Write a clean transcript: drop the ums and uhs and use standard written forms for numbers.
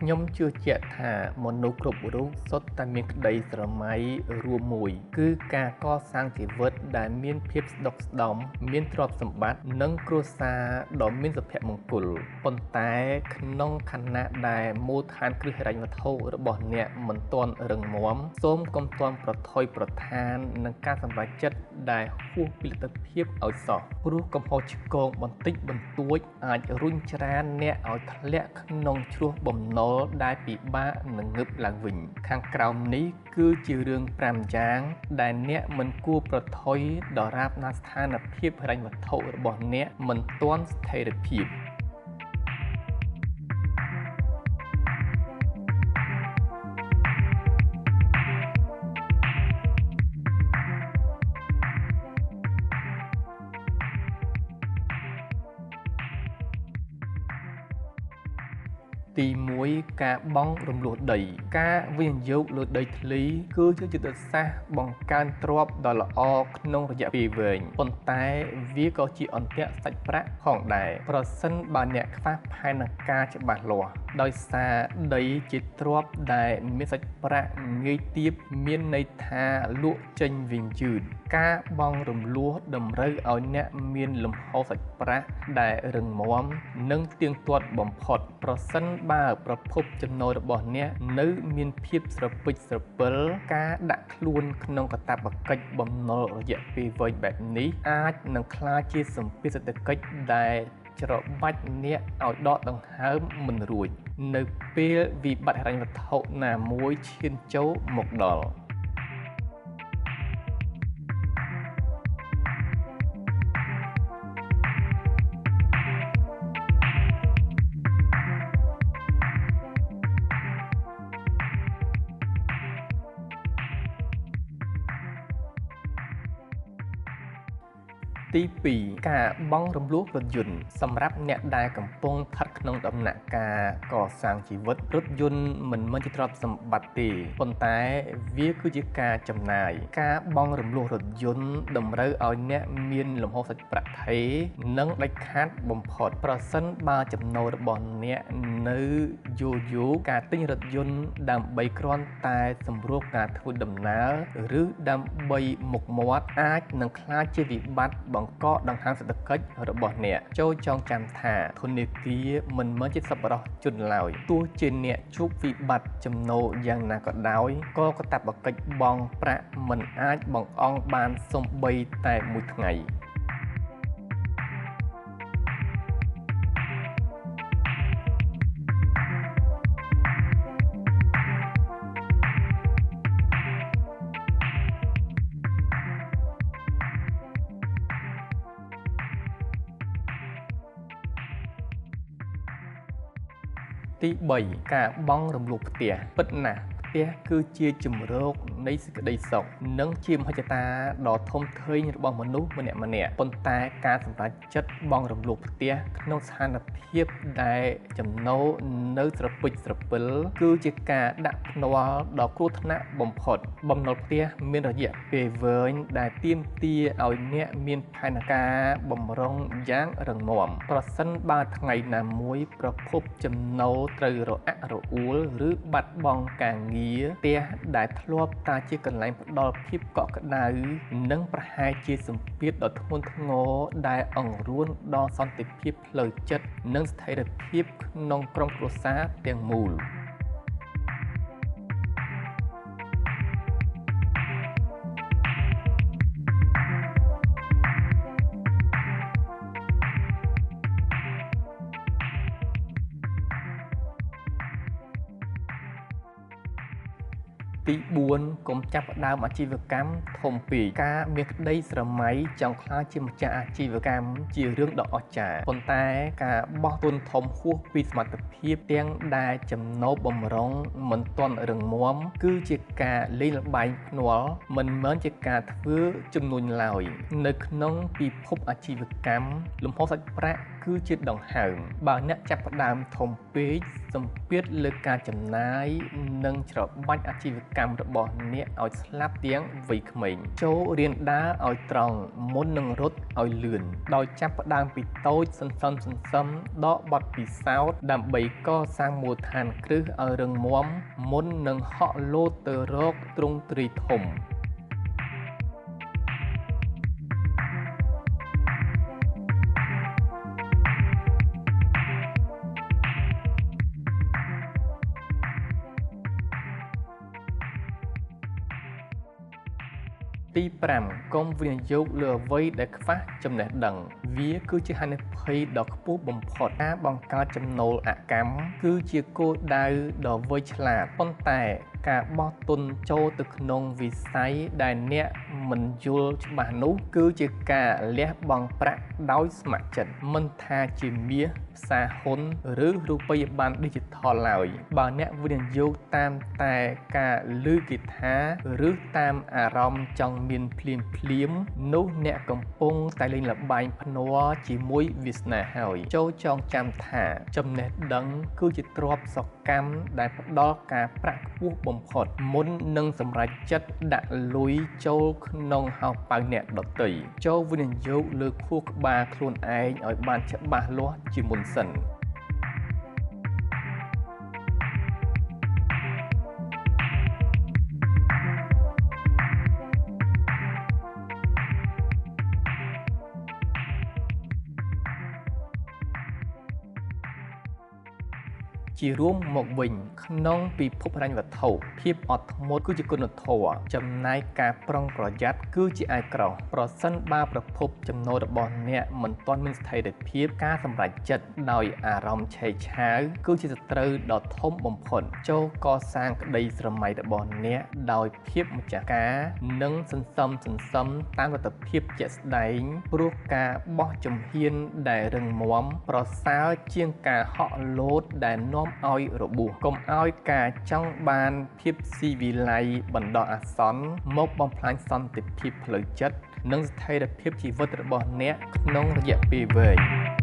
ខ្ញុំជឿជាក់ថាមនុស្សគ្រប់រូបសុទ្ធតែមានក្តីស្រមៃរួមមួយគឺការកសាងជីវិតដែលមានភាពស្ដុកស្ដំមានទ្រព្យសម្បត្តិនិងគ្រួសារដ៏មានសុភមង្គលប៉ុន្តែក្នុងខណៈដែលមូលដ្ឋានគ្រឹះហិរញ្ញវត្ថុរបស់អ្នកមិនទាន់រឹងមាំសូមកុំទាន់ប្រថុយប្រថាននឹងការសម្រេចចិត្តដែលហួសពីលទ្ធភាពឲ្យសោះព្រោះកំហុសឆ្គងបន្តិចបន្តួចអាចរុញច្រានអ្នកឲ្យធ្លាក់ក្នុងជ្រោះបំណុលដែលពិបាកនឹងងើបឡើងវិញខាងក្រោមនេះគឺជារឿង5យ៉ាងដែលអ្នកមិនគួរប្រថុយដរាបណាស្ថានភាពហិរញ្ញវត្ថុរបស់អ្នកមិនទាន់ស្ថិរភាពទី1ការបង់រំលោះដីការវិនិយោគលើដីធ្លីគឺជាយុទ្ធសាស្ត្របង្កើនទ្រព្យដ៏ល្អក្នុងរយៈពេលវែងប៉ុន្តែវាក៏ជាអន្ទាក់សាច់ប្រាក់ផងដែរប្រសិនបើអ្នកខ្វះផែនការច្បាស់លាស់ដោយសារដីជាទ្រព្យដែលមានសាច់ប្រាក់ងាយទាបមានន័យថាលក់ចេញវិញយឺតការបង់រំលោះតម្រូវឲ្យអ្នកមានលំហូរសាច់ប្រាក់ដែលរឹងមាំនិងទៀងទាត់បំផុតប្រសិនបើប្រភពចំណូលរបស់អ្នកនៅមានភាពស្រពិចស្រពិលការដាក់ខ្លួនក្នុងកាតព្វកិច្ចបំណុលរយៈពេលវែងបែបនេះអាចនឹងក្លាយជាសម្ពាធសេដ្ឋកិច្ចដែលច្របាច់អ្នកឲ្យដកដង្ហើមមិនរួចនៅពេលវិបត្តិហិរញ្ញវត្ថុណាមួយឈានចូលមកដល់ទី2ការបង់រំលោះរថយន្តសម្រាប់អ្នកដែលកំពុងស្ថិតក្នុងដំណាក់កាលកសាងជីវិតរថយន្តមិនមែនជាទ្រព្យសម្បត្តិទេប៉ុន្តែវាគឺជាការចំណាយការបង់រំលោះរថយន្តតម្រូវឲ្យអ្នកមានលំហូរសាច់ប្រាក់ថេរនិងដាច់ខាតបំផុតប្រសិនបើចំណូលរបស់អ្នកនៅយូរការទិញរថយន្តដើម្បីគ្រាន់តែសម្រួលការធ្វើដំណើរឬដើម្បីមុខមាត់អាចនឹងក្លាយជាវិបត្តិបង្កដង្ហើមសេដ្ឋកិច្ចរបស់អ្នកចូលចងចាំថាធនាគារមិនមែនជាសប្បុរសជនឡើយទោះជាអ្នកជួបវិបត្តិចំណូលយ៉ាងណាក៏ដោយក៏កាតព្វកិច្ចបង់ប្រាក់មិនអាចបង្អង់បានសូម្បីតែមួយថ្ងៃទី3ការបង់រំលោះផ្ទះពិតណាស់ផ្ទះគឺជាជម្រកនៃសេចក្តីសុខនិងជាមហិច្ឆតាដ៏ធំធេងរបស់មនុស្សម្នាក់ប៉ុន្តែការសម្រេចចិត្តបង់រំលោះផ្ទះក្នុងស្ថានភាពដែលចំណូលនៅស្រពិចស្រពិលគឺជាការដាក់ភ្នាល់ដ៏គ្រោះថ្នាក់បំផុតបំណុលផ្ទះមានរយៈពេលវែងដែលទាមទារឲ្យអ្នកមានផែនការបម្រុងយ៉ាងរឹងមាំប្រសិនបើថ្ងៃណាមួយប្រភពចំណូលត្រូវរអាក់រអួលឬបាត់បង់ការងារផ្ទះដែលធ្លាប់តែជាកន្លែងផ្ដល់ភាពកក់ក្ដៅនិងប្រហែលជាសម្ពាធដ៏ធ្ងន់ធ្ងរដែលអង្រួនដល់សន្តិភាពផ្លូវចិត្តនិងស្ថិរភាពក្នុងក្រុមគ្រួសារទាំងមូលទី4កុំចាប់ផ្ដើមអាជីវកម្មធំពេកការមានក្តីស្រមៃចង់ក្លាយជាម្ចាស់អាជីវកម្មជារឿងដ៏អស្ចារ្យប៉ុន្តែការបោះទុនធំហួសពីសមត្ថភាពទាំងដែលចំណូលបម្រុងមិនទាន់រឹងមាំគឺជាការលេងល្បែងភ្នាល់មិនមែនជាការធ្វើជំនួញឡើយនៅក្នុងពិភពអាជីវកម្មលំហូរសាច់ប្រាក់គឺជាដង្ហើមបើអ្នកចាប់ផ្ដើមធំពេកសម្ពាធលើការចំណាយនិងច្របាច់អាជីវ កម្មរបស់អ្នកឲ្យស្លាប់ទាំងវ័យក្មេងចូលរៀនដើរឲ្យត្រង់មុននឹងរត់ឲ្យលឿនដោយចាប់ផ្ដើមពីតូចសន្សំដកបទពិសោធន៍ដើម្បីកសាងមូលដ្ឋានគ្រឹះឲ្យរឹងមាំមុននឹងហក់លោតទៅរកទ្រង់ទ្រាយធំទី5កុំវិនិយោគលើអ្វីដែលខ្វះចំណេះដឹងវាគឺជាហានិភ័យដ៏ខ្ពស់បំផុតការបង្កើតចំណូលអកម្មគឺជាគោលដៅដ៏វៃឆ្លាតប៉ុន្តែការបោះទុនចូលទៅក្នុងវិស័យដែលអ្នកមិនយល់ច្បាស់នោះគឺជាការលះបង់ប្រាក់ដោយស្ម័គ្រចិត្តមិនថាជាមាសផ្សារហ៊ុនឬរូបិយប័ណ្ណ Digital ឡើយបើអ្នកវិនិយោគតាមតែការឮគេថាឬតាមអារម្មណ៍ចង់មានភ្លាមនោះអ្នកកំពុងតែលេងល្បែងភ្នាល់ជាមួយវាសនាហើយចូលចងចាំថាចំណេះដឹងគឺជាទ្រព្យសកម្មដែលផ្ដល់ការប្រាក់ខ្ពស់បំផុតមុននឹងសម្រេចចិត្តដាក់លុយចូលក្នុងហោប៉ៅអ្នកដទៃចូលវិនិយោគលើខួរក្បាលខ្លួនឯងឲ្យបានច្បាស់លាស់ជាមុនសិនជារួមមកវិញក្នុងពិភពហិរញ្ញវត្ថុភាពអត់ធ្មត់គឺជាគុណធម៌ចំណែកការប្រុងប្រយ័ត្នគឺជាឯក្រោសប្រសិនបើប្រភពចំណូលរបស់អ្នកមិនទាន់មានស្ថិរភាពការសម្រេចចិត្តដោយអារម្មណ៍ឆេវឆាវគឺជាសត្រូវដ៏ធំបំផុតចូលកសាងក្តីស្រមៃរបស់អ្នកដោយភាពម្ចាស់ការនិងសន្សំតាមលទ្ធភាពជាក់ស្ដែងព្រោះការបោះជំហានដែលរឹងមាំប្រសើរជាងការហក់លោតដែលនាំឲ្យរបួសកុំឲ្យការចង់បានភាពស៊ីវិល័យបណ្ដោះអាសន្នមកបំផ្លាញសន្តិភាពផ្លូវចិត្តនិងស្ថិរភាពជីវិតរបស់អ្នកក្នុងរយៈពេលវែង